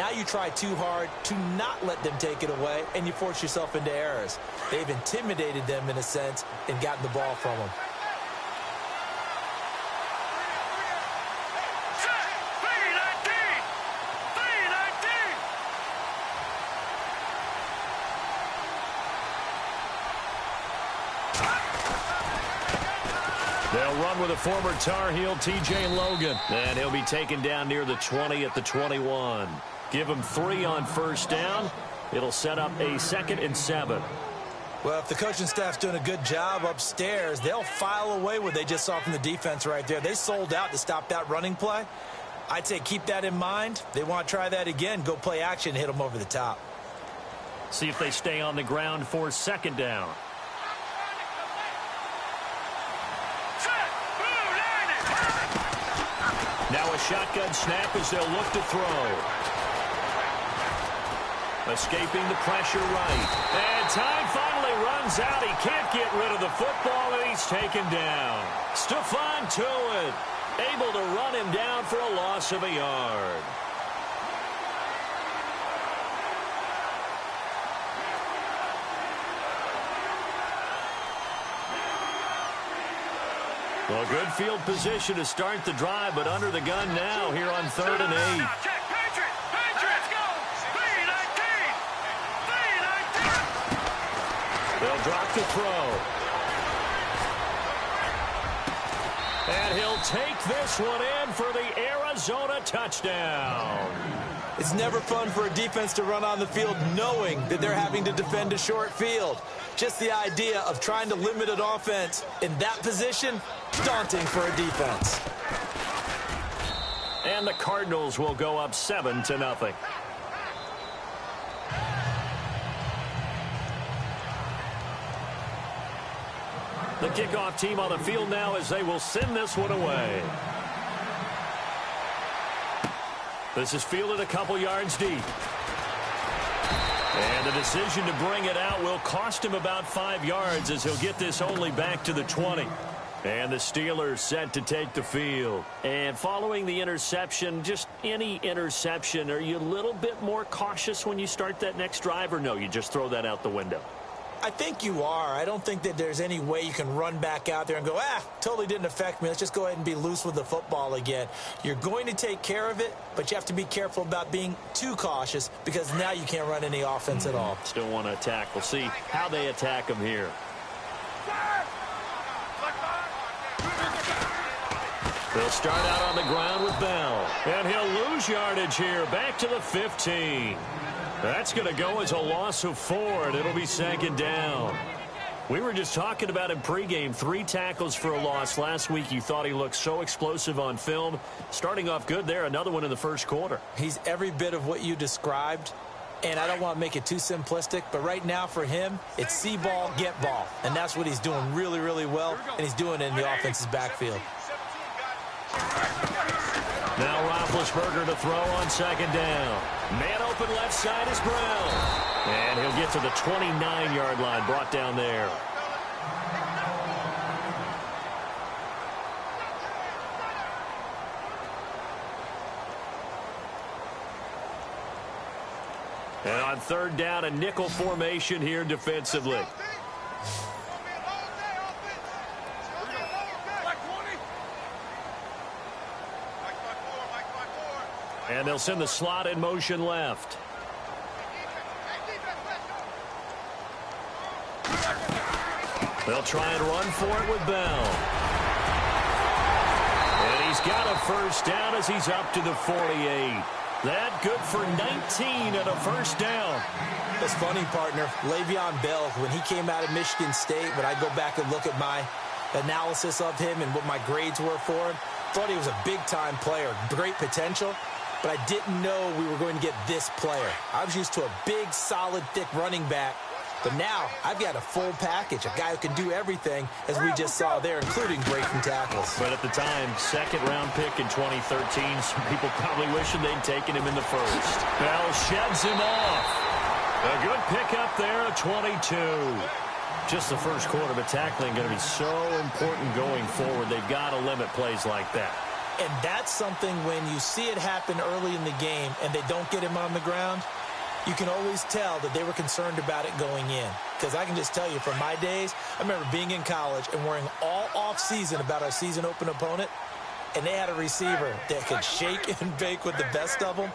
Now you try too hard to not let them take it away, and you force yourself into errors. They've intimidated them in a sense and gotten the ball from them. They'll run with a former Tar Heel, T.J. Logan. And he'll be taken down near the 20 at the 21. Give him 3 on first down. It'll set up a 2nd and 7. Well, if the coaching staff's doing a good job upstairs, they'll file away what they just saw from the defense right there. They sold out to stop that running play. I'd say keep that in mind. They want to try that again. Go play action, hit them over the top. See if they stay on the ground for 2nd down. Now a shotgun snap as they'll look to throw. Escaping the pressure right. And time finally runs out. He can't get rid of the football, and he's taken down. Stephon Tuitt able to run him down for a loss of a yard. Well, good field position to start the drive, but under the gun now here on 3rd and 8. They'll drop the throw. And he'll take this one in for the Arizona touchdown. It's never fun for a defense to run on the field knowing that they're having to defend a short field. Just the idea of trying to limit an offense in that position, daunting for a defense. And the Cardinals will go up 7-0. The kickoff team on the field now as they will send this one away. This is fielded a couple yards deep. And the decision to bring it out will cost him about 5 yards as he'll get this only back to the 20. And the Steelers set to take the field. And following the interception, just any interception, are you a little bit more cautious when you start that next drive, or no, you just throw that out the window? I think you are. I don't think that there's any way you can run back out there and go, totally didn't affect me. Let's just go ahead and be loose with the football again. You're going to take care of it, but you have to be careful about being too cautious because now you can't run any offense at all. Still want to attack. We'll see how they attack him here. They'll start out on the ground with Bell. And he'll lose yardage here. Back to the 15. That's going to go as a loss of 4, and it'll be 2nd down. We were just talking about him pregame. 3 tackles for a loss. Last week you thought he looked so explosive on film. Starting off good there. Another one in the first quarter. He's every bit of what you described. And I don't want to make it too simplistic, but right now for him, it's see ball, get ball. And that's what he's doing really, really well, and he's doing it in the offense's backfield. Now Roethlisberger to throw on 2nd down. Man open left side is Brown. And he'll get to the 29-yard line, brought down there. And on 3rd down, a nickel formation here defensively. And they'll send the slot in motion left. They'll try and run for it with Bell. And he's got a first down as he's up to the 48. That good for 19 and a first down. That's funny, partner. Le'Veon Bell, when he came out of Michigan State, when I go back and look at my analysis of him and what my grades were for him, thought he was a big-time player, great potential. But I didn't know we were going to get this player. I was used to a big, solid, thick running back. But now I've got a full package, a guy who can do everything, as we just saw there, including breaking tackles. But at the time, 2nd-round pick in 2013, some people probably wishing they'd taken him in the first. Bell sheds him off. A good pickup there, a 22. Just the first quarter, but tackling going to be so important going forward. They've got to limit plays like that. And that's something when you see it happen early in the game and they don't get him on the ground, you can always tell that they were concerned about it going in. Because I can just tell you from my days, I remember being in college and worrying all off-season about our season open opponent, and they had a receiver that could shake and bake with the best of them.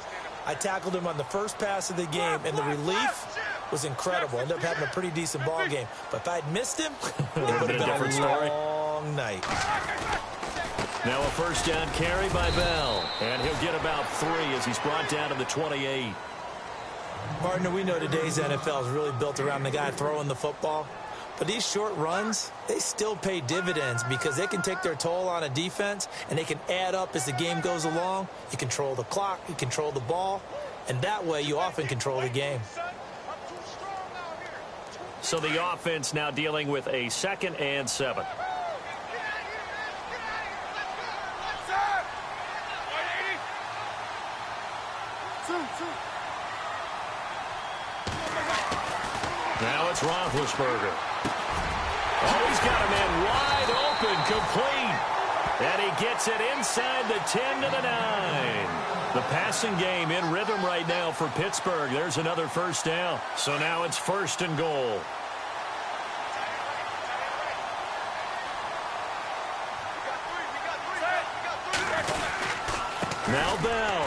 I tackled him on the first pass of the game, and the relief was incredible. Ended up having a pretty decent ball game. But if I'd missed him, it would have been a different long night. Now a first down carry by Bell. And he'll get about 3 as he's brought down to the 28. Partner, we know today's NFL is really built around the guy throwing the football. But these short runs, they still pay dividends because they can take their toll on a defense and they can add up as the game goes along. You control the clock, you control the ball, and that way you often control the game. So the offense now dealing with a 2nd and 7. Now it's Roethlisberger. Oh, he's got a man wide open, complete. And he gets it inside the 10 to the 9. The passing game in rhythm right now for Pittsburgh. There's another first down. So now it's 1st and goal. Now Bell.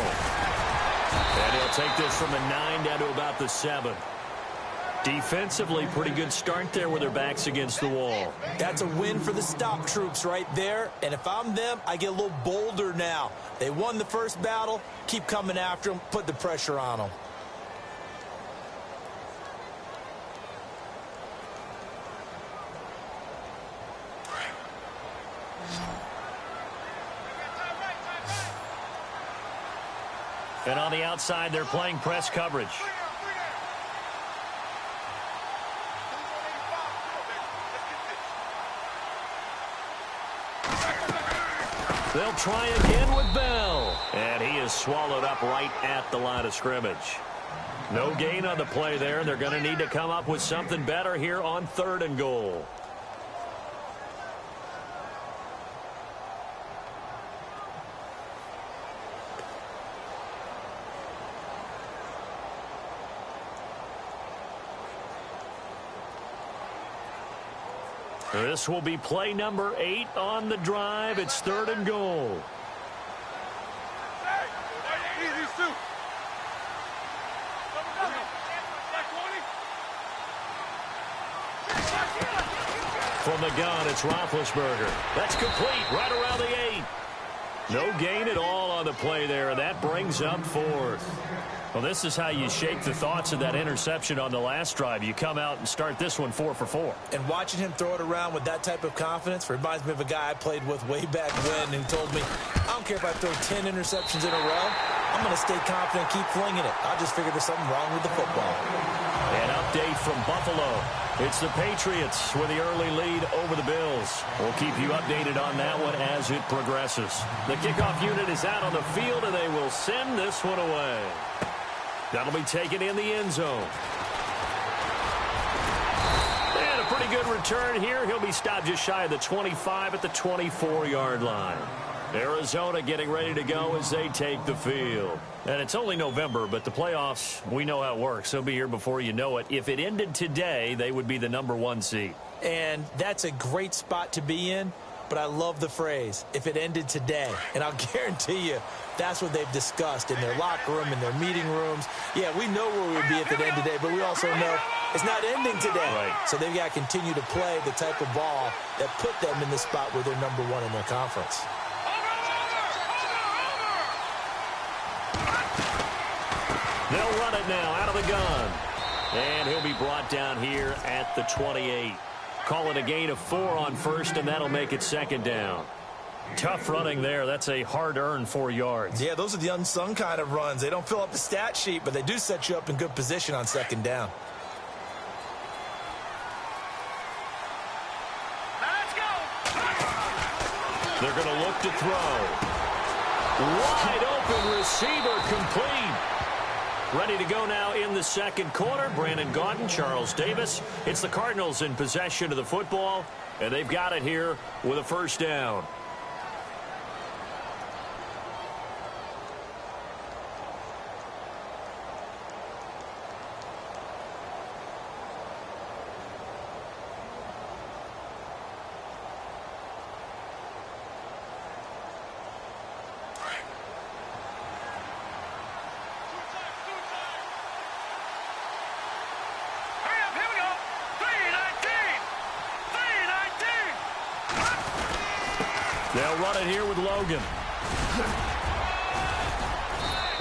And he'll take this from the 9 down to about the 7. Defensively, pretty good start there with their backs against the wall. That's a win for the stop troops right there. And if I'm them, I get a little bolder now. They won the first battle. Keep coming after them. Put the pressure on them. And on the outside, they're playing press coverage. They'll try again with Bell. And he is swallowed up right at the line of scrimmage. No gain on the play there. They're going to need to come up with something better here on 3rd and goal. This will be play number 8 on the drive. It's 3rd and goal. From the gun, it's Roethlisberger. That's complete right around the 8. No gain at all on the play there, and that brings up 4th. Well, this is how you shake the thoughts of that interception on the last drive. You come out and start this one 4 for 4. And watching him throw it around with that type of confidence reminds me of a guy I played with way back when who told me, I don't care if I throw 10 interceptions in a row. I'm going to stay confident and keep flinging it. I just figured there's something wrong with the football. An update from Buffalo. It's the Patriots with the early lead over the Bills. We'll keep you updated on that one as it progresses. The kickoff unit is out on the field, and they will send this one away. That'll be taken in the end zone. And a pretty good return here. He'll be stopped just shy of the 25 at the 24-yard line. Arizona getting ready to go as they take the field. And it's only November, but the playoffs, we know how it works. They'll be here before you know it. If it ended today, they would be the #1 seed. And that's a great spot to be in. But I love the phrase, if it ended today. And I'll guarantee you, that's what they've discussed in their locker room, in their meeting rooms. Yeah, we know where we would be if it ended today, but we also know it's not ending today. Right. So they've got to continue to play the type of ball that put them in the spot where they're #1 in their conference. They'll run it now out of the gun. And he'll be brought down here at the 28. Call it a gain of 4 on first, and that'll make it 2nd down. Tough running there. That's a hard-earned 4 yards. Yeah, those are the unsung kind of runs. They don't fill up the stat sheet, but they do set you up in good position on 2nd down. Let's go. They're going to look to throw. Wide open receiver, complete. Ready to go now in the 2nd quarter. Brandon Gaudin, Charles Davis. It's the Cardinals in possession of the football, and they've got it here with a first down. They'll run it here with Logan.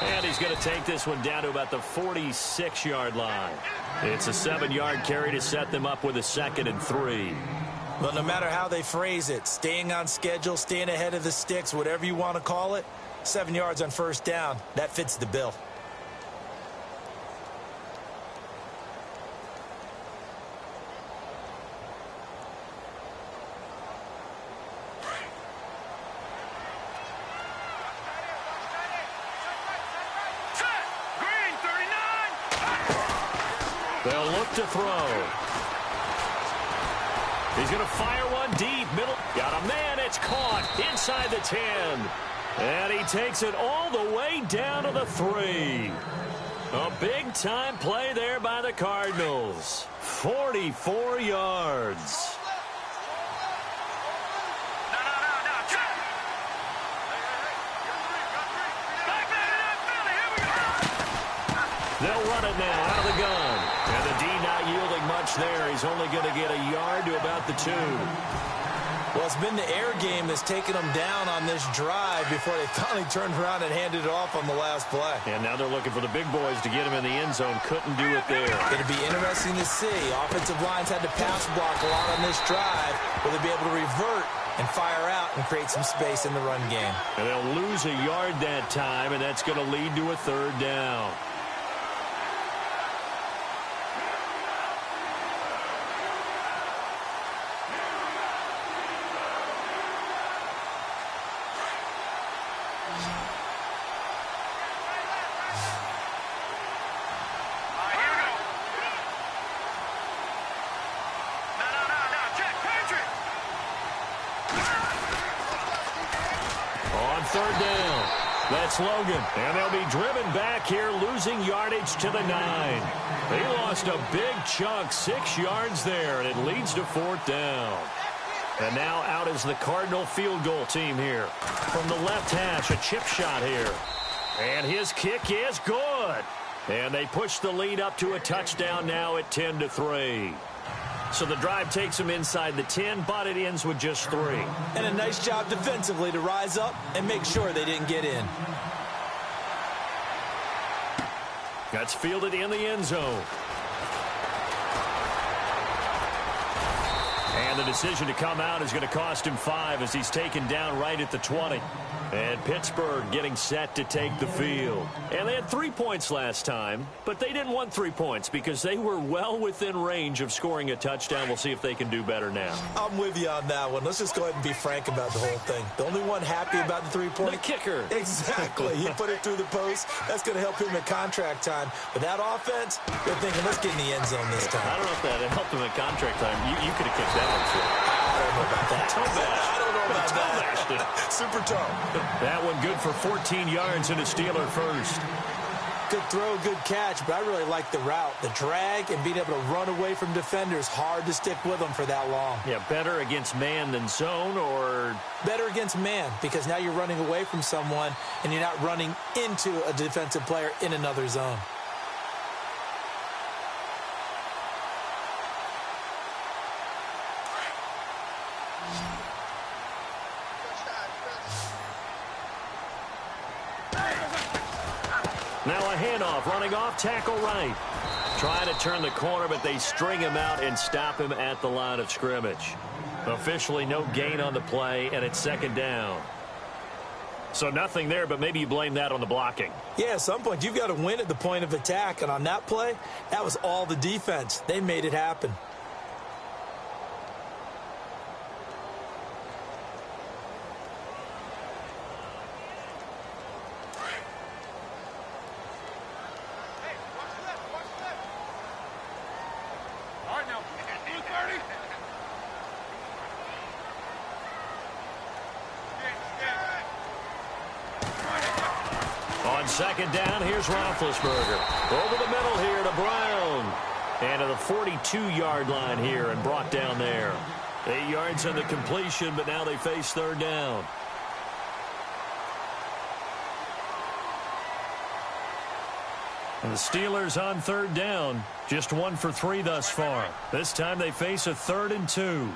And he's going to take this one down to about the 46-yard line. It's a 7-yard carry to set them up with a 2nd and 3. But no matter how they phrase it, staying on schedule, staying ahead of the sticks, whatever you want to call it, 7 yards on first down, that fits the bill. They'll look to throw. He's going to fire one deep. Middle. Got a man. It's caught inside the 10. And he takes it all the way down to the 3. A big-time play there by the Cardinals. 44 yards. They'll run it now out of the gun. And the D not yielding much there. He's only going to get a yard to about the 2. Well, it's been the air game that's taken them down on this drive before they finally turned around and handed it off on the last play. And now they're looking for the big boys to get him in the end zone. Couldn't do it there. It'll be interesting to see. Offensive lines had to pass block a lot on this drive. Will they be able to revert and fire out and create some space in the run game? And they'll lose a yard that time, and that's going to lead to a 3rd down. On 3rd down, that's Logan. And they'll be driven back here, losing yardage to the 9. They lost a big chunk, 6 yards there, and it leads to 4th down. And now out is the Cardinal field goal team here. From the left hash, a chip shot here. And his kick is good. And they push the lead up to a touchdown now at 10-3. So the drive takes them inside the 10, but it ends with just 3. And a nice job defensively to rise up and make sure they didn't get in. That's fielded in the end zone. And the decision to come out is going to cost him 5 as he's taken down right at the 20. And Pittsburgh getting set to take the field. And they had 3 points last time, but they didn't want 3 points because they were well within range of scoring a touchdown. We'll see if they can do better now. I'm with you on that one. Let's just go ahead and be frank about the whole thing. The only one happy about the 3-point. The kicker. Exactly. He put it through the post. That's going to help him at contract time. But that offense, they're thinking, let's get in the end zone this time. I don't know if that helped him at contract time. You could have kicked that one. I don't know about that. I don't know about that. Super toe. That one good for 14 yards and a Steeler first. Good throw, good catch, but I really like the route. The drag and being able to run away from defenders, hard to stick with them for that long. Yeah, better against man than zone, or? Better against man, because now you're running away from someone and you're not running into a defensive player in another zone. Now a handoff, running off, tackle right. Trying to turn the corner, but they string him out and stop him at the line of scrimmage. Officially no gain on the play, and it's 2nd down. So nothing there, but maybe you blame that on the blocking. Yeah, at some point, you've got to win at the point of attack, and on that play, that was all the defense. They made it happen. On 2nd down, here's Roethlisberger. Over the middle here to Brown. And to the 42-yard line here and brought down there. 8 yards on the completion, but now they face 3rd down. And the Steelers on 3rd down. Just 1 for 3 thus far. This time they face a 3rd and 2.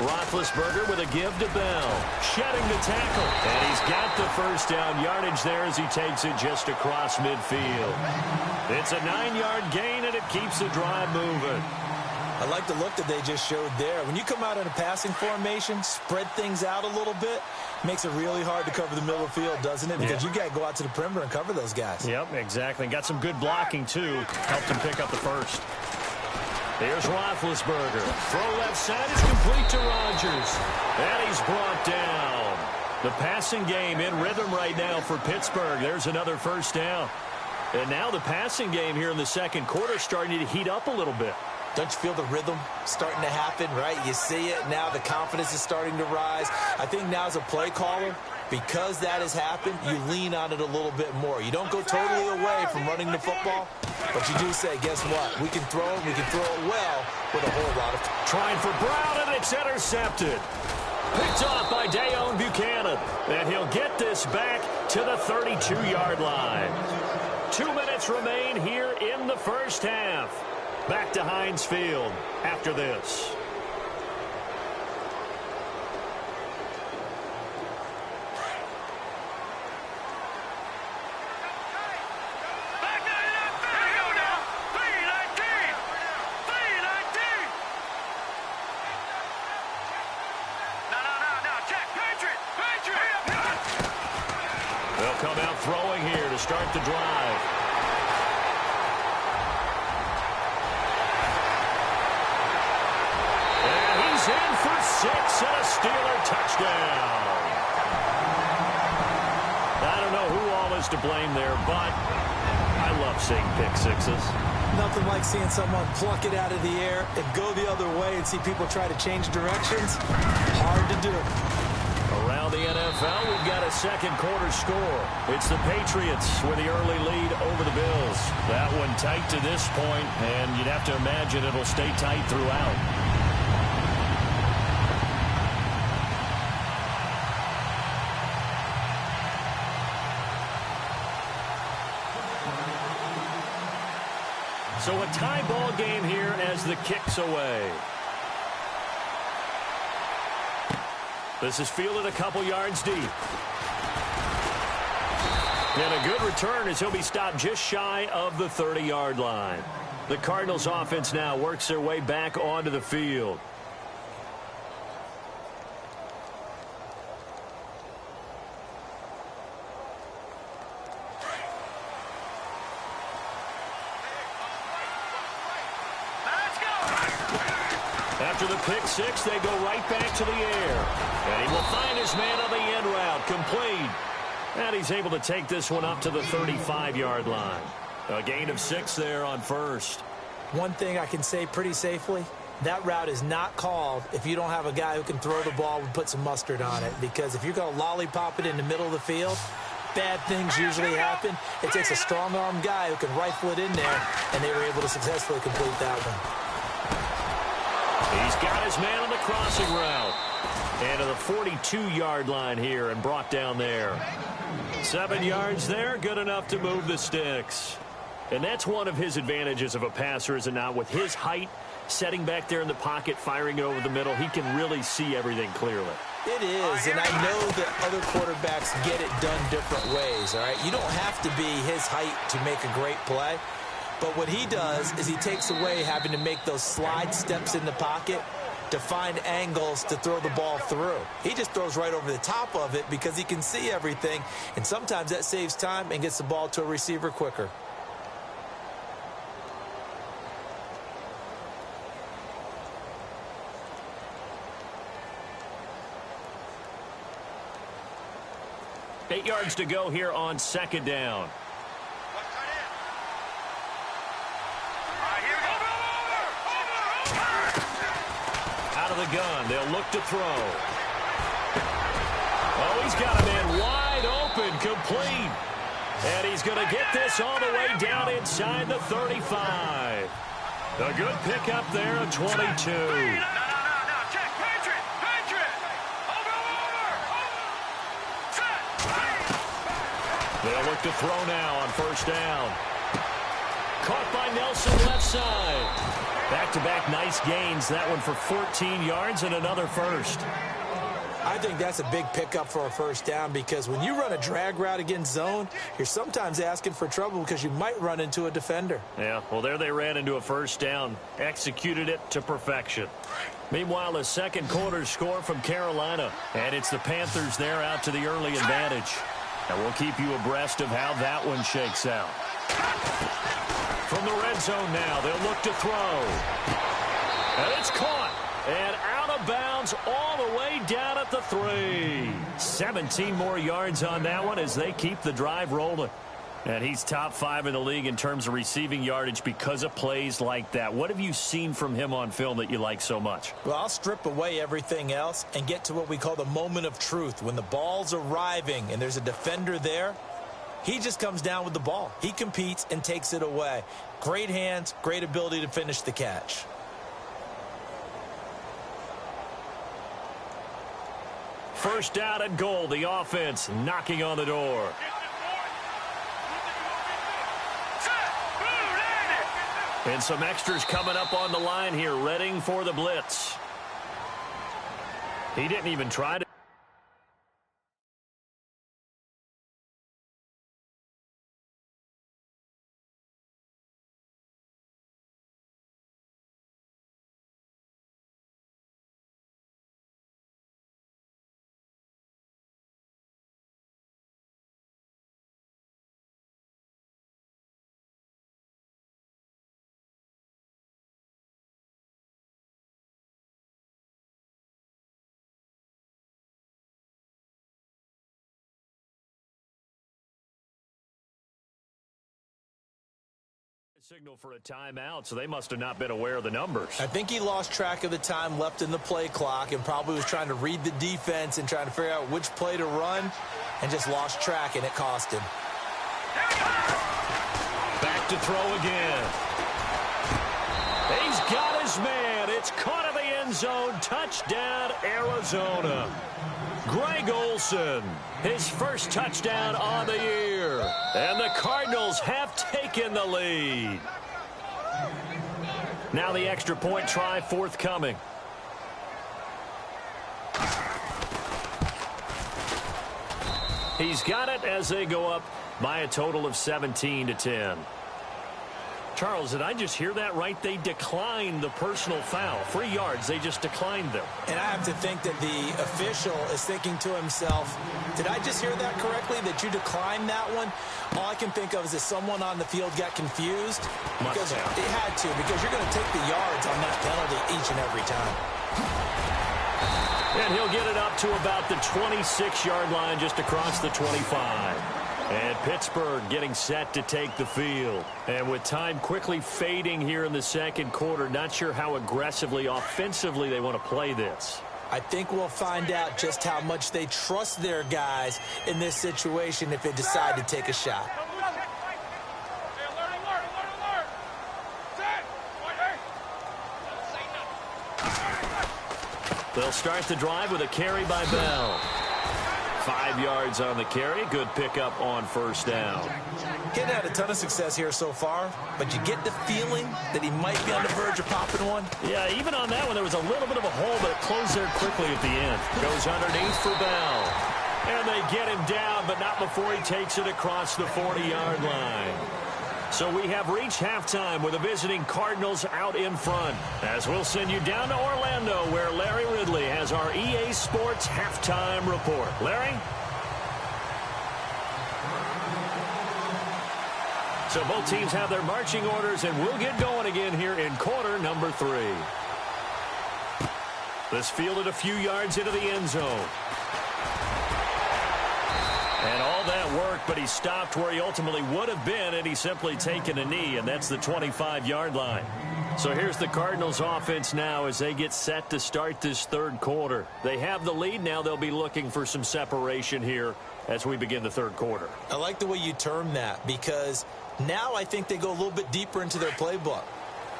Roethlisberger with a give to Bell. Shedding the tackle. And he's got the first down yardage there as he takes it just across midfield. It's a 9-yard gain, and it keeps the drive moving. I like the look that they just showed there. When you come out in a passing formation, spread things out a little bit, makes it really hard to cover the middle of the field, doesn't it? Because you got to go out to the perimeter and cover those guys. Yep, exactly. Got some good blocking, too. Helped him pick up the first. Here's Roethlisberger. Throw left side is complete to Rodgers. And he's brought down. The passing game in rhythm right now for Pittsburgh. There's another first down. And now the passing game here in the second quarter starting to heat up a little bit. Don't you feel the rhythm starting to happen, right? You see it now. The confidence is starting to rise. I think now as a play caller, because that has happened, you lean on it a little bit more. You don't go totally away from running the football, but you do say, guess what? We can throw it. We can throw it well with a whole lot of... Trying for Brown, and it's intercepted. Picked off by Dayon Buchanan. And he'll get this back to the 32-yard line. 2 minutes remain here in the first half. Back to Heinz Field after this. They'll come out throwing here to start the drive. In for 6 and a Steeler touchdown. I don't know who all is to blame there, but I love seeing pick sixes. Nothing like seeing someone pluck it out of the air and go the other way and see people try to change directions. Hard to do. Around the NFL, we've got a second quarter score. It's the Patriots with the early lead over the Bills. That one tight to this point, and you'd have to imagine it'll stay tight throughout. So a tie ball game here as the kick's away. This is fielded a couple yards deep. And a good return as he'll be stopped just shy of the 30-yard line. The Cardinals offense now works their way back onto the field. After the pick six, they go right back to the air. And he will find his man on the end route, complete. And he's able to take this one up to the 35-yard line. A gain of 6 there on first. One thing I can say pretty safely, that route is not called if you don't have a guy who can throw the ball and put some mustard on it. Because if you're going to lollipop it in the middle of the field, bad things usually happen. It takes a strong-arm guy who can rifle it in there, and they were able to successfully complete that one. He's got his man on the crossing route. And to the 42-yard line here and brought down there. 7 yards there, good enough to move the sticks. And that's one of his advantages of a passer, is it not? With his height, setting back there in the pocket, firing it over the middle, he can really see everything clearly. It is, and I know that other quarterbacks get it done different ways, all right? You don't have to be his height to make a great play. But what he does is he takes away having to make those slide steps in the pocket to find angles to throw the ball through. He just throws right over the top of it because he can see everything, and sometimes that saves time and gets the ball to a receiver quicker. Eight yards to go here on second down. Out of the gun, they'll look to throw. Oh, he's got a man wide open, complete. And he's going to get this all the way down inside the 35. A good pickup there of 22. They'll look to throw now on first down. Caught by Nelson left side. Back-to-back nice gains. That one for 14 yards and another first. I think that's a big pickup for a first down because when you run a drag route against zone, you're sometimes asking for trouble because you might run into a defender. Yeah, well, there they ran into a first down. Executed it to perfection. Meanwhile, a second quarter score from Carolina. And it's the Panthers there out to the early advantage. And we'll keep you abreast of how that one shakes out. From the red zone now, they'll look to throw. And it's caught. And out of bounds all the way down at the 3. 17 more yards on that one as they keep the drive rolling. And he's top 5 in the league in terms of receiving yardage because of plays like that. What have you seen from him on film that you like so much? Well, I'll strip away everything else and get to what we call the moment of truth. When the ball's arriving and there's a defender there, he just comes down with the ball. He competes and takes it away. Great hands, great ability to finish the catch. First down and goal. The offense knocking on the door. And some extras coming up on the line here, readying for the blitz. He didn't even try to. Signal for a timeout, so they must have not been aware of the numbers. I think he lost track of the time left in the play clock and probably was trying to read the defense and trying to figure out which play to run and just lost track, and it cost him. Back to throw again. He's got his man. It's caught in the end zone. Touchdown, Arizona. Greg Olsen, his first touchdown on the year. And the Cardinals have taken the lead. Now the extra point try forthcoming. He's got it as they go up by a total of 17-10. Charles, did I just hear that right? They declined the personal foul. 3 yards, they just declined them. And I have to think that the official is thinking to himself, did I just hear that correctly, that you declined that one? All I can think of is that someone on the field got confused. Because it had to, because you're going to take the yards on that penalty each and every time. And he'll get it up to about the 26-yard line, just across the 25. And Pittsburgh getting set to take the field. And with time quickly fading here in the second quarter, not sure how aggressively, offensively they want to play this. I think we'll find out just how much they trust their guys in this situation if they decide to take a shot. They'll start the drive with a carry by Bell. 5 yards on the carry. Good pickup on first down. He hadn't had a ton of success here so far, but you get the feeling that he might be on the verge of popping one. Yeah, even on that one, there was a little bit of a hole, but it closed there quickly at the end. Goes underneath for Bell. And they get him down, but not before he takes it across the 40-yard line. So we have reached halftime with the visiting Cardinals out in front. As we'll send you down to Orlando, where Larry Ridley has our EA Sports halftime report. Larry? So both teams have their marching orders, and we'll get going again here in quarter number 3. This fielded a few yards into the end zone. And all that work, but he stopped where he ultimately would have been, and he's simply taken a knee, and that's the 25-yard line. So here's the Cardinals offense now as they get set to start this third quarter. They have the lead now. They'll be looking for some separation here as we begin the third quarter. I like the way you term that, because now I think they go a little bit deeper into their playbook.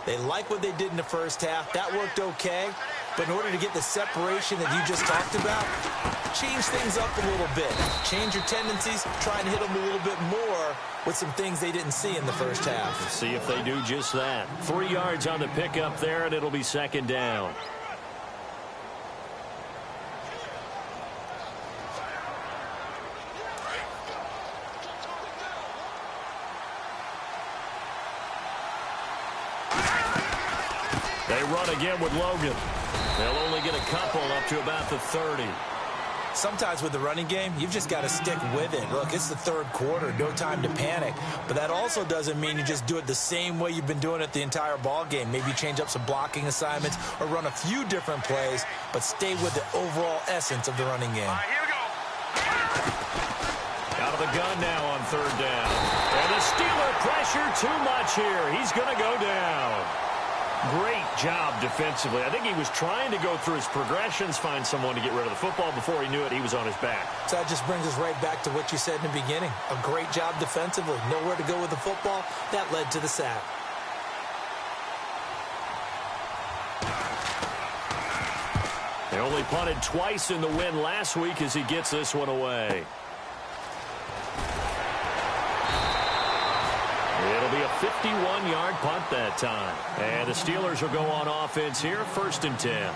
They like what they did in the first half. That worked okay. But in order to get the separation that you just talked about, change things up a little bit. Change your tendencies, try and hit them a little bit more with some things they didn't see in the first half. Let's see if they do just that. 3 yards on the pickup there, and it'll be second down. They run again with Logan. They'll only get a couple up to about the 30. Sometimes with the running game, you've just got to stick with it. Look, it's the third quarter, no time to panic. But that also doesn't mean you just do it the same way you've been doing it the entire ball game. Maybe change up some blocking assignments or run a few different plays, but stay with the overall essence of the running game. All right, here we go. Out of the gun now on third down. And the Steeler pressure too much here. He's going to go down. Great job defensively. I think he was trying to go through his progressions, find someone to get rid of the football. Before he knew it, he was on his back. So that just brings us right back to what you said in the beginning. A great job defensively. Nowhere to go with the football. That led to the sack. They only punted twice in the win last week as he gets this one away. It'll be a 51-yard punt that time. And the Steelers will go on offense here, 1st and 10.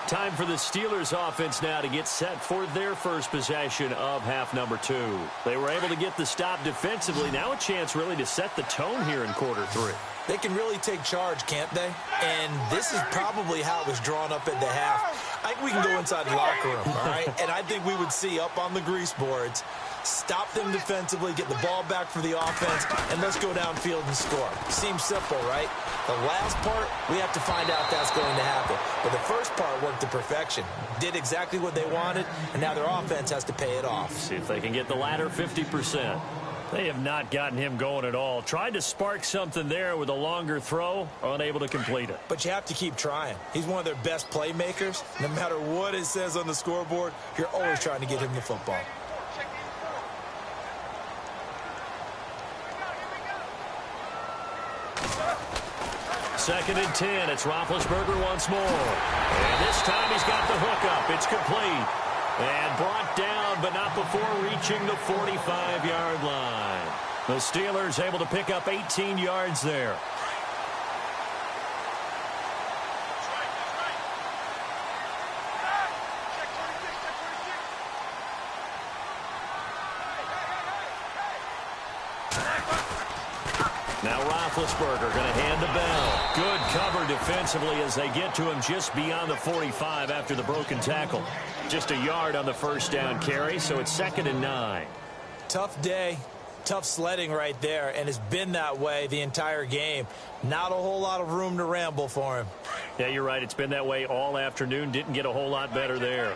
Time for the Steelers offense now to get set for their first possession of half number 2. They were able to get the stop defensively. Now a chance really to set the tone here in quarter 3. They can really take charge, can't they? And this is probably how it was drawn up at the half. I think we can go inside the locker room, all right? And I think we would see up on the grease boards, stop them defensively, get the ball back for the offense, and let's go downfield and score. Seems simple, right? The last part, we have to find out if that's going to happen. But the first part worked to perfection. Did exactly what they wanted, and now their offense has to pay it off. See if they can get the latter 50%. They have not gotten him going at all. Tried to spark something there with a longer throw, unable to complete it. But you have to keep trying. He's one of their best playmakers. No matter what it says on the scoreboard, you're always trying to get him the football. Second and 10. It's Roethlisberger once more. And this time he's got the hook up. It's complete. And brought down, but not before reaching the 45-yard line. The Steelers able to pick up 18 yards there. Now Roethlisberger going to hand the bell. Good cover defensively as they get to him just beyond the 45 after the broken tackle. Just a yard on the first down carry, so it's 2nd and 9. Tough day, tough sledding right there, and it's been that way the entire game. Not a whole lot of room to ramble for him. Yeah, you're right. It's been that way all afternoon. Didn't get a whole lot better there.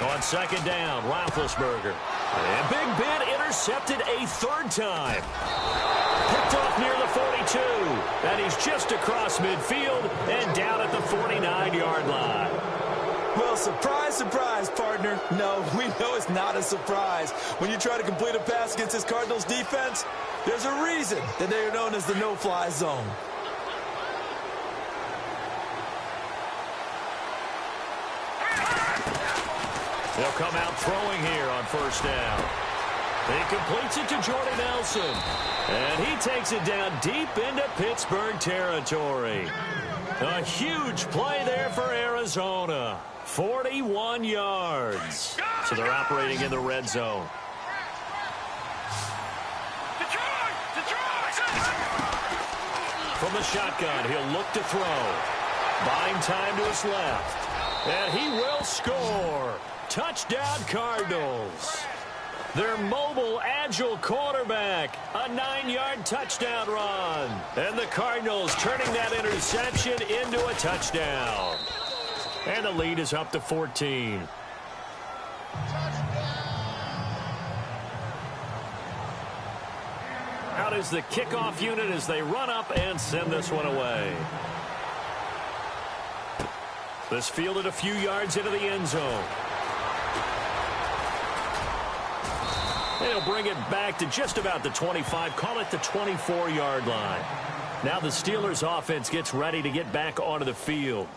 On 2nd down, Roethlisberger. And Big Ben intercepted a 3rd time. Picked off near the 42. And he's just across midfield and down at the 49-yard line. Well, surprise, surprise, partner. No, we know it's not a surprise. When you try to complete a pass against this Cardinals defense, there's a reason that they are known as the no-fly zone. They'll come out throwing here on 1st down. He completes it to Jordan Nelson. And he takes it down deep into Pittsburgh territory. A huge play there for Arizona. 41 yards. So they're operating in the red zone. From the shotgun, he'll look to throw. Buying time to his left. And he will score. Touchdown, Cardinals. Their mobile, agile quarterback. A 9-yard touchdown run. And the Cardinals turning that interception into a touchdown. And the lead is up to 14. Out is the kickoff unit as they run up and send this one away. This fielded a few yards into the end zone. And he'll bring it back to just about the 25, call it the 24-yard line. Now the Steelers offense gets ready to get back onto the field.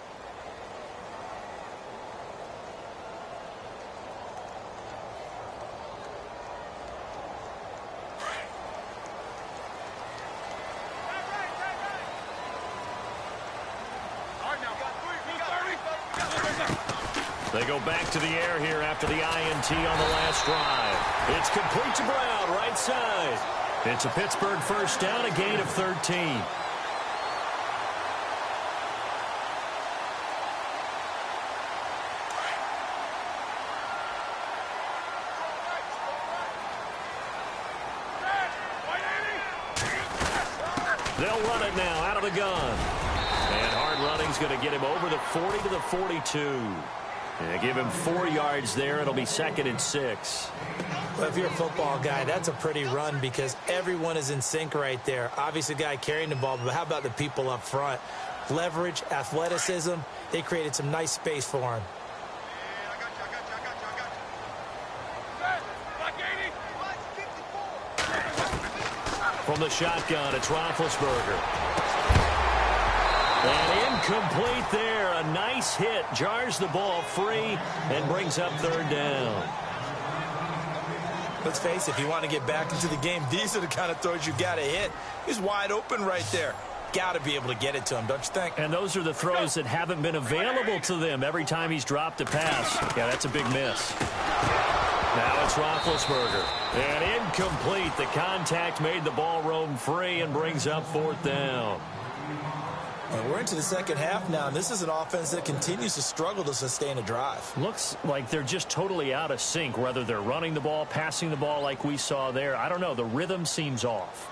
They go back to the air here after the INT on the last drive. It's complete to Brown, right side. It's a Pittsburgh first down, a gain of 13. They'll run it now out of the gun. And hard running's going to get him over the 40 to the 42. And give him 4 yards there. It'll be 2nd and 6. Well, if you're a football guy, that's a pretty run because everyone is in sync right there. Obviously, the guy carrying the ball, but how about the people up front? Leverage, athleticism, they created some nice space for him. From the shotgun, it's Roethlisberger. And incomplete there. A nice hit. Jars the ball free and brings up 3rd down. Let's face it, if you want to get back into the game, these are the kind of throws you got to hit. He's wide open right there. Got to be able to get it to him, don't you think? And those are the throws that haven't been available to them every time he's dropped a pass. Yeah, that's a big miss. Now it's Roethlisberger. And incomplete. The contact made the ball roam free and brings up 4th down. And we're into the second half now, and this is an offense that continues to struggle to sustain a drive. Looks like they're just totally out of sync, whether they're running the ball, passing the ball like we saw there. I don't know. The rhythm seems off.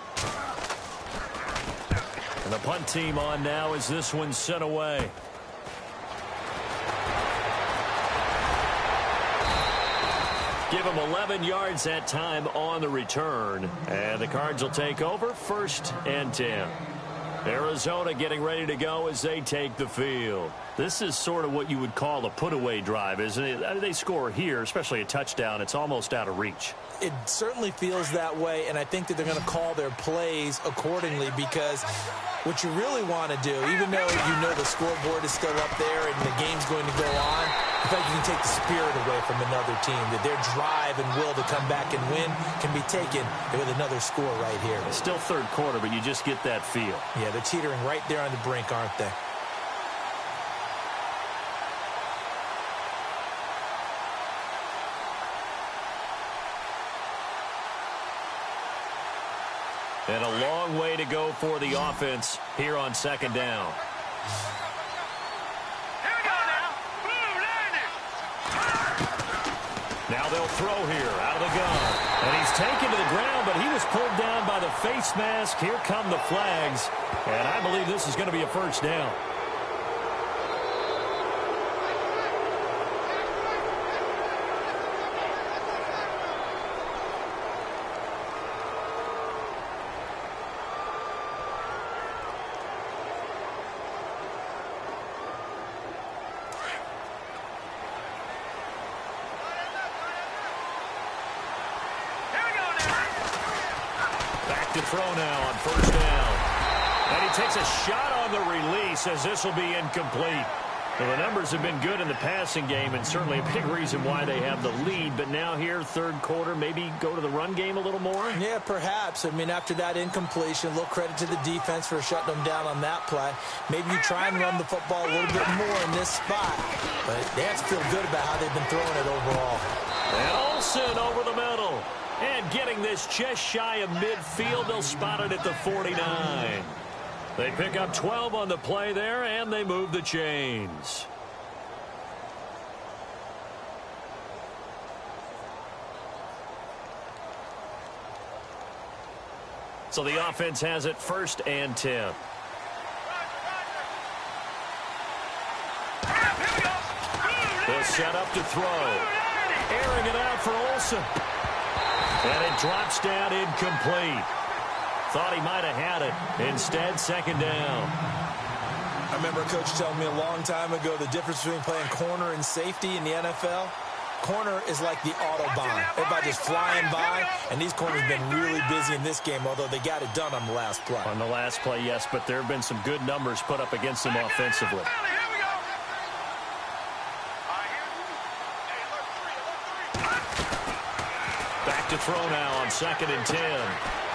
And the punt team on now as this one's sent away. Give them 11 yards that time on the return. And the Cards will take over 1st and 10. Arizona getting ready to go as they take the field. This is sort of what you would call a put-away drive, isn't it? They score here, especially a touchdown. It's almost out of reach. It certainly feels that way, and I think that they're going to call their plays accordingly because what you really want to do, even though you know the scoreboard is still up there and the game's going to go on, I think you can take the spirit away from another team, that their drive and will to come back and win can be taken with another score right here. It's still 3rd quarter, but you just get that feel. Yeah, they're teetering right there on the brink, aren't they? And a long way to go for the offense here on 2nd down. Here we go now. Boom, Now they'll throw here out of the gun. And he's taken to the ground, but he was pulled down by the face mask. Here come the flags. And I believe this is going to be a 1st down. To throw now on 1st down. And he takes a shot on the release as this will be incomplete. Well, the numbers have been good in the passing game and certainly a big reason why they have the lead. But now here, 3rd quarter, maybe go to the run game a little more? Yeah, perhaps. I mean, after that incompletion, a little credit to the defense for shutting them down on that play. Maybe you try and run the football a little bit more in this spot. But they have to feel good about how they've been throwing it overall. And Olsen over the middle. And getting this just shy of midfield, they'll spot it at the 49. They pick up 12 on the play there, and they move the chains. So the offense has it 1st and 10. They'll set up to throw. Airing it out for Olsen. And it drops down incomplete. Thought he might have had it. Instead, 2nd down. I remember a coach telling me a long time ago the difference between playing corner and safety in the NFL. corner is like the Autobahn. Everybody just flying by, and these corners have been really busy in this game, although they got it done on the last play. On the last play, yes, but there have been some good numbers put up against them offensively. Back to throw now on 2nd and 10.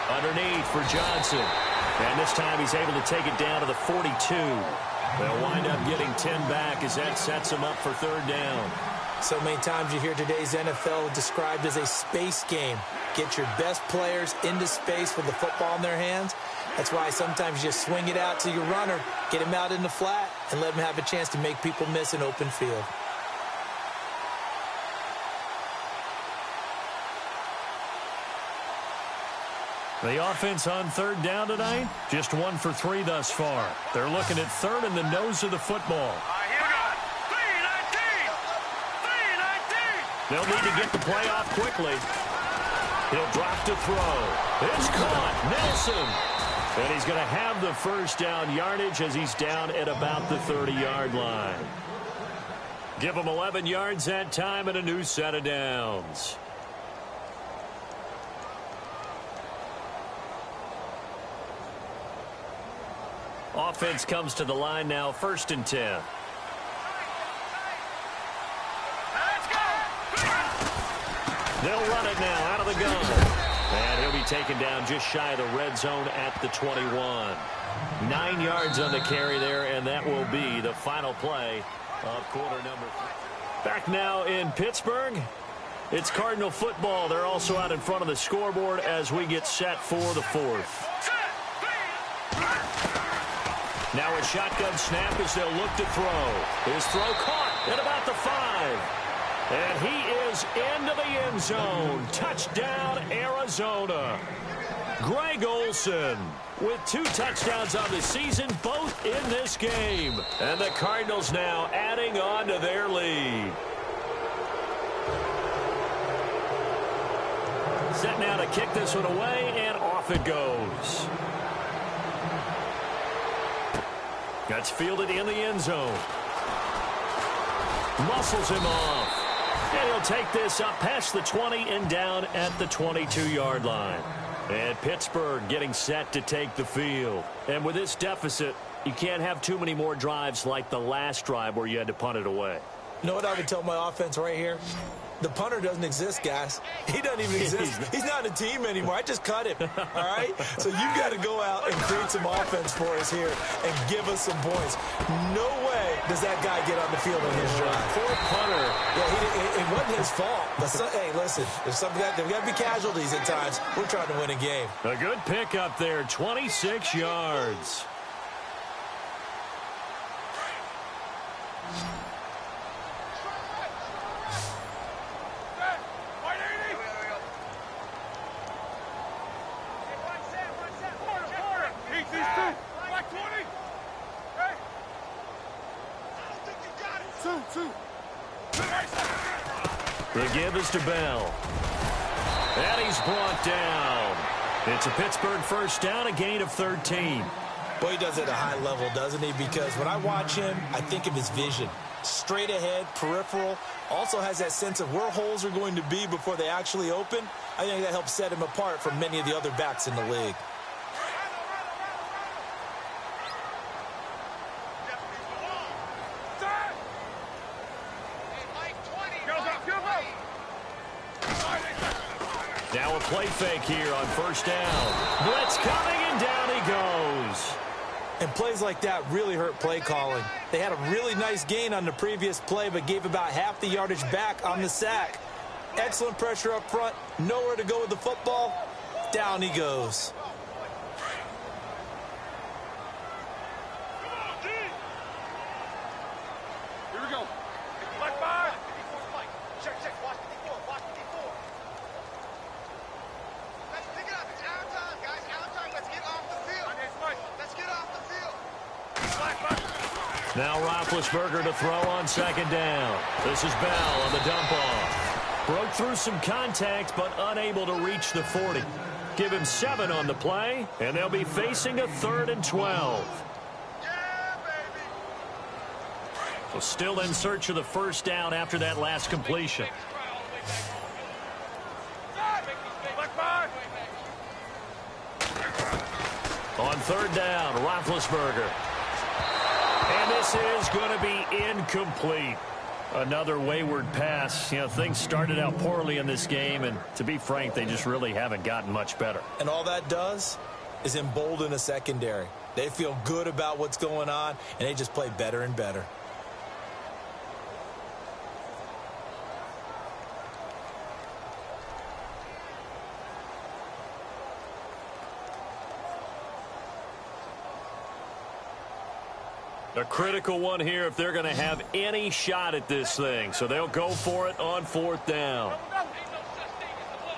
Underneath for Johnson. And this time he's able to take it down to the 42. They'll wind up getting 10 back as that sets them up for 3rd down. So many times you hear today's NFL described as a space game. Get your best players into space with the football in their hands. That's why sometimes you just swing it out to your runner, get him out in the flat, and let him have a chance to make people miss an open field. The offense on 3rd down tonight, just 1 for 3 thus far. They're looking at 3rd in the nose of the football. They'll need to get the play off quickly. He'll drop to throw. It's caught. Nelson. And he's going to have the 1st down yardage as he's down at about the 30-yard line. Give him 11 yards that time and a new set of downs. Offense comes to the line now, 1st and 10. They'll run it now out of the gun. And he'll be taken down just shy of the red zone at the 21. 9 yards on the carry there, and that will be the final play of quarter number 3. Back now in Pittsburgh. It's Cardinal football. They're also out in front of the scoreboard as we get set for the 4th. Now a shotgun snap as they'll look to throw. His throw caught at about the 5. And he is into the end zone. Touchdown, Arizona. Greg Olsen with 2 touchdowns on the season, both in this game. And the Cardinals now adding on to their lead. Set now to kick this one away, and off it goes. That's fielded in the end zone. Muscles him off. And he'll take this up past the 20 and down at the 22-yard line. And Pittsburgh getting set to take the field. And with this deficit, you can't have too many more drives like the last drive where you had to punt it away. You know what I would tell my offense right here? The punter doesn't exist, guys. He doesn't even exist. He's not a team anymore. I just cut him, all right? So you've got to go out and create some offense for us here and give us some points. No way does that guy get on the field on his drive. Poor punter. Yeah, it wasn't his fault. But hey, listen, there's got to be casualties at times. We're trying to win a game. A good pickup there, 26 yards. The give is to Bell. And he's brought down. It's a Pittsburgh 1st down, a gain of 13. Boy, he does it at a high level, doesn't he? Because when I watch him, I think of his vision. Straight ahead, peripheral. Also has that sense of where holes are going to be before they actually open. I think that helps set him apart from many of the other backs in the league. Now a play fake here on 1st down. Blitz coming, and down he goes. And plays like that really hurt play calling. They had a really nice gain on the previous play, but gave about half the yardage back on the sack. Excellent pressure up front. Nowhere to go with the football. Down he goes. Here we go. Left by. Check. Watch the D4. Watch the D4. Let's pick it up. It's our time, guys. Our time. Let's get off the field. Let's get off the field. Now Roethlisberger to throw on 2nd down. This is Bell on the dump off. Broke through some contact, but unable to reach the 40. Give him 7 on the play, and they'll be facing a 3rd and 12. So still in search of the 1st down after that last completion. On third down, Roethlisberger. And this is going to be incomplete. Another wayward pass. You know, things started out poorly in this game, and to be frank, they just really haven't gotten much better. And all that does is embolden a secondary. They feel good about what's going on, and they just play better and better. A critical one here if they're going to have any shot at this thing. So they'll go for it on fourth down.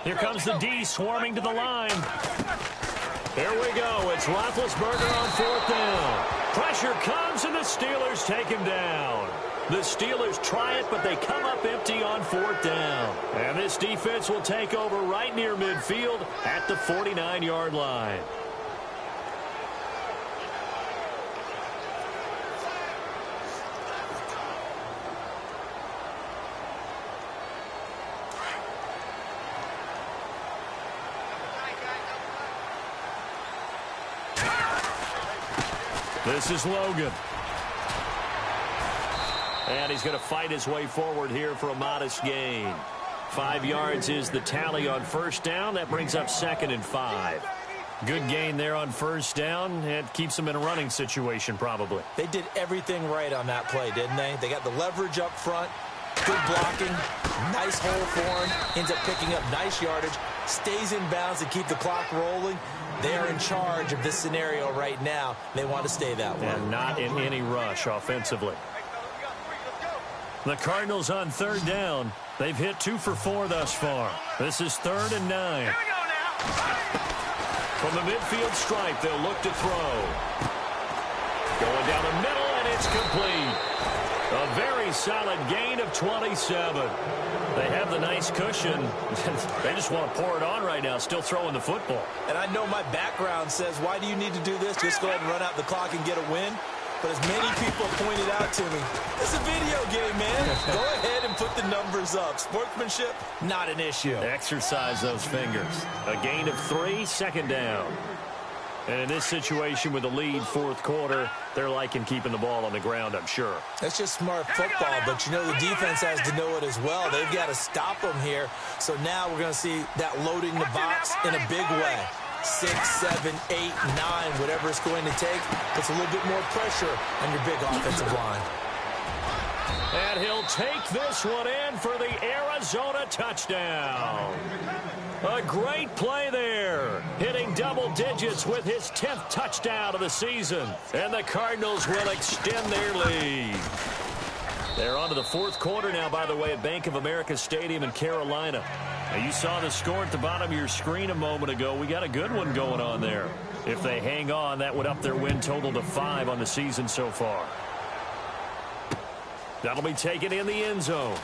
Here comes the D swarming to the line. Here we go. It's Roethlisberger on fourth down. Pressure comes, and the Steelers take him down. The Steelers try it, but they come up empty on fourth down. And this defense will take over right near midfield at the 49-yard line. This is Logan. And he's going to fight his way forward here for a modest gain. 5 yards is the tally on first down. That brings up 2nd and 5. Good gain there on first down. It keeps them in a running situation probably. They did everything right on that play, didn't they? They got the leverage up front. Good blocking. Nice hole for him. Ends up picking up nice yardage. Stays in bounds to keep the clock rolling. They're in charge of this scenario right now. They want to stay that way. And not in any rush offensively. The Cardinals on third down. They've hit 2 for 4 thus far. This is 3rd and 9. From the midfield stripe, they'll look to throw. Going down the middle, and it's complete. A very solid gain of 27. They have the nice cushion. They just want to pour it on right now, still throwing the football. And I know my background says, why do you need to do this? Just go ahead and run out the clock and get a win. But as many people pointed out to me, it's a video game, man. Go ahead and put the numbers up. Sportsmanship, not an issue. Exercise those fingers. A gain of 3, 2nd down. And in this situation with the lead, fourth quarter, they're liking keeping the ball on the ground, I'm sure. That's just smart football, but you know the defense has to know it as well. They've got to stop them here. So now we're going to see that loading the box in a big way. 6, 7, 8, 9, whatever it's going to take, puts a little bit more pressure on your big offensive line. And he'll take this one in for the Arizona touchdown. A great play there. Hitting double digits with his 10th touchdown of the season. And the Cardinals will extend their lead. They're on to the fourth quarter now, by the way, at Bank of America Stadium in Carolina. Now, you saw the score at the bottom of your screen a moment ago. We got a good one going on there. If they hang on, that would up their win total to 5 on the season so far. That'll be taken in the end zone.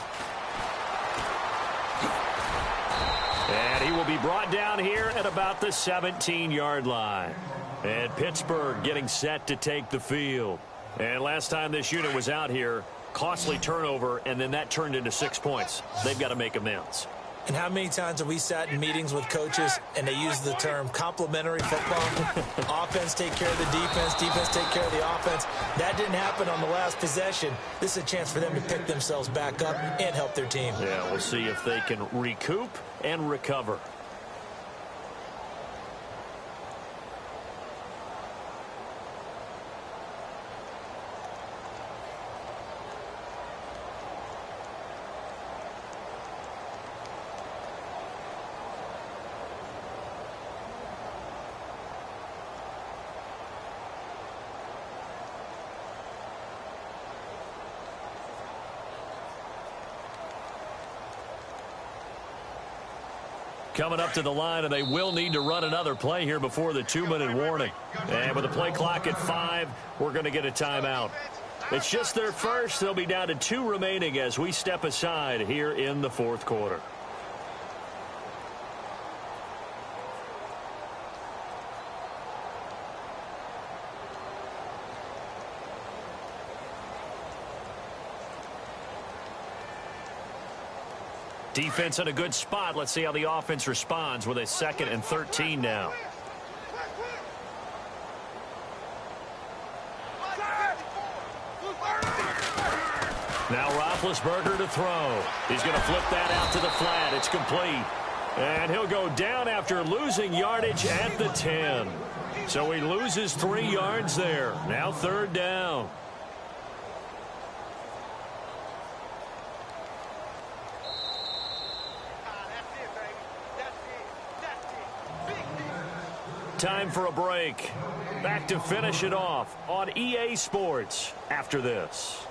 And he will be brought down here at about the 17-yard line. And Pittsburgh getting set to take the field. And last time this unit was out here, costly turnover, and then that turned into 6 points. They've got to make amends. And how many times have we sat in meetings with coaches and they use the term complementary football? Offense take care of the defense, defense take care of the offense. That didn't happen on the last possession. This is a chance for them to pick themselves back up and help their team. Yeah, we'll see if they can recoup and recover. Coming up to the line, and they will need to run another play here before the 2-minute warning. And with the play clock at 5, we're going to get a timeout. It's just their first. They'll be down to 2 remaining as we step aside here in the fourth quarter. Defense in a good spot. Let's see how the offense responds with a 2nd and 13 now. Now Roethlisberger to throw. He's going to flip that out to the flat. It's complete. And he'll go down after losing yardage at the 10. So he loses 3 yards there. Now 3rd down. Time for a break. Back to finish it off on EA Sports after this.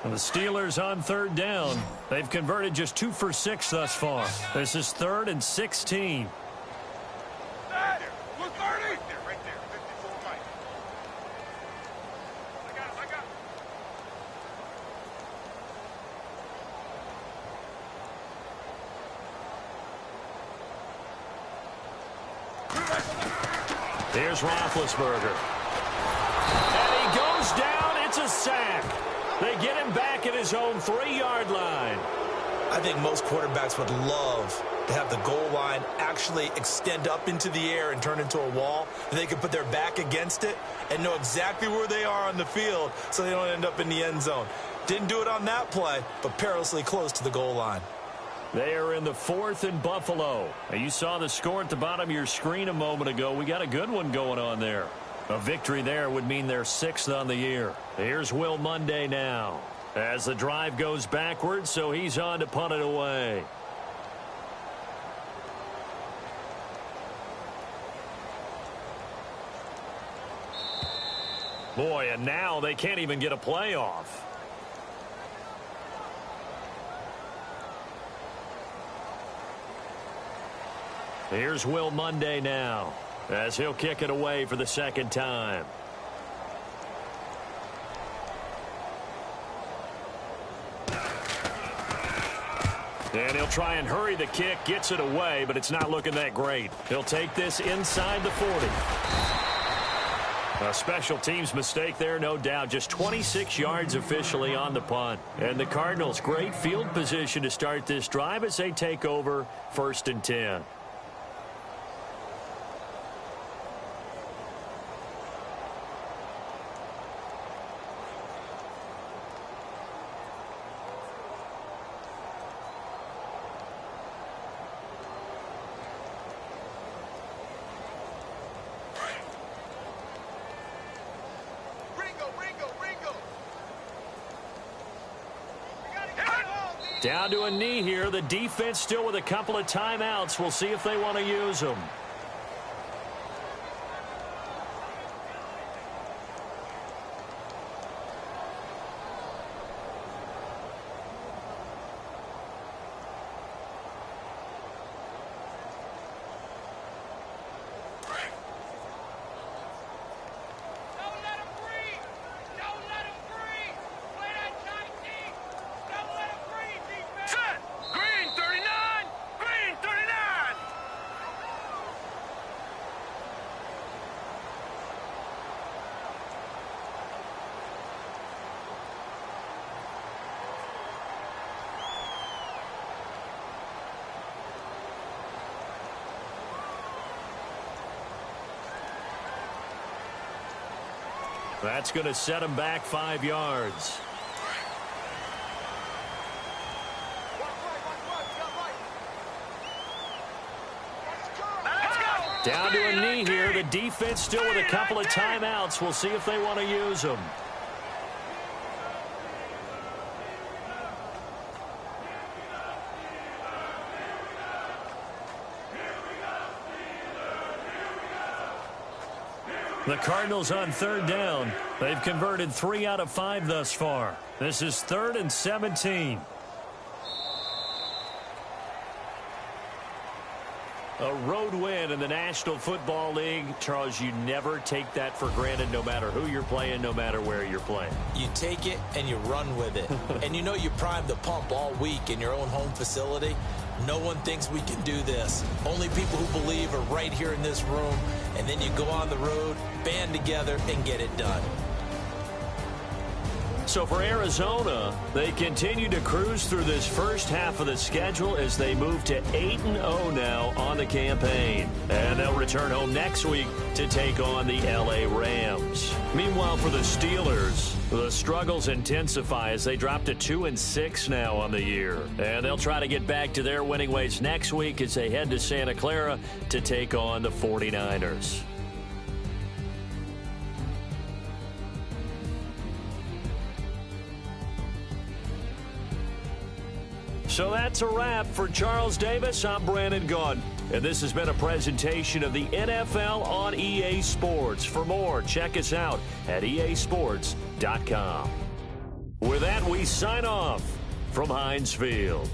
And the Steelers on 3rd down. They've converted just 2 for 6 thus far. This is 3rd and 16. Here's Roethlisberger. And he goes down. It's a sack. They get him back at his own 3-yard line. I think most quarterbacks would love to have the goal line actually extend up into the air and turn into a wall. They can put their back against it and know exactly where they are on the field so they don't end up in the end zone. Didn't do it on that play, but perilously close to the goal line. They are in the 4th and Buffalo. Now, you saw the score at the bottom of your screen a moment ago. We got a good one going on there. A victory there would mean they're 6th on the year. Here's Will Monday now as the drive goes backwards, so he's on to punt it away. Boy, and now they can't even get a playoff. Here's Will Monday now as he'll kick it away for the 2nd time. And he'll try and hurry the kick, gets it away, but it's not looking that great. He'll take this inside the 40. A special teams mistake there, no doubt. Just 26 yards officially on the punt. And the Cardinals, great field position to start this drive as they take over 1st and 10. Down to a knee here. The defense still with a couple of timeouts. We'll see if they want to use them. That's going to set him back 5 yards. Down to a knee here. The defense still with a couple of timeouts. We'll see if they want to use them. The Cardinals on 3rd down. They've converted 3 out of 5 thus far. This is 3rd and 17. A road win in the National Football League. Charles, you never take that for granted, no matter who you're playing, no matter where you're playing. You take it and you run with it. And you know you primed the pump all week in your own home facility. No one thinks we can do this. Only people who believe are right here in this room. And then you go on the road, band together, and get it done. So for Arizona, they continue to cruise through this first half of the schedule as they move to 8-0 now on the campaign. And they'll return home next week to take on the LA Rams. Meanwhile, for the Steelers, the struggles intensify as they drop to 2-6 now on the year. And they'll try to get back to their winning ways next week as they head to Santa Clara to take on the 49ers. So that's a wrap. For Charles Davis, I'm Brandon Gaudin. And this has been a presentation of the NFL on EA Sports. For more, check us out at easports.com. With that, we sign off from Heinz Field.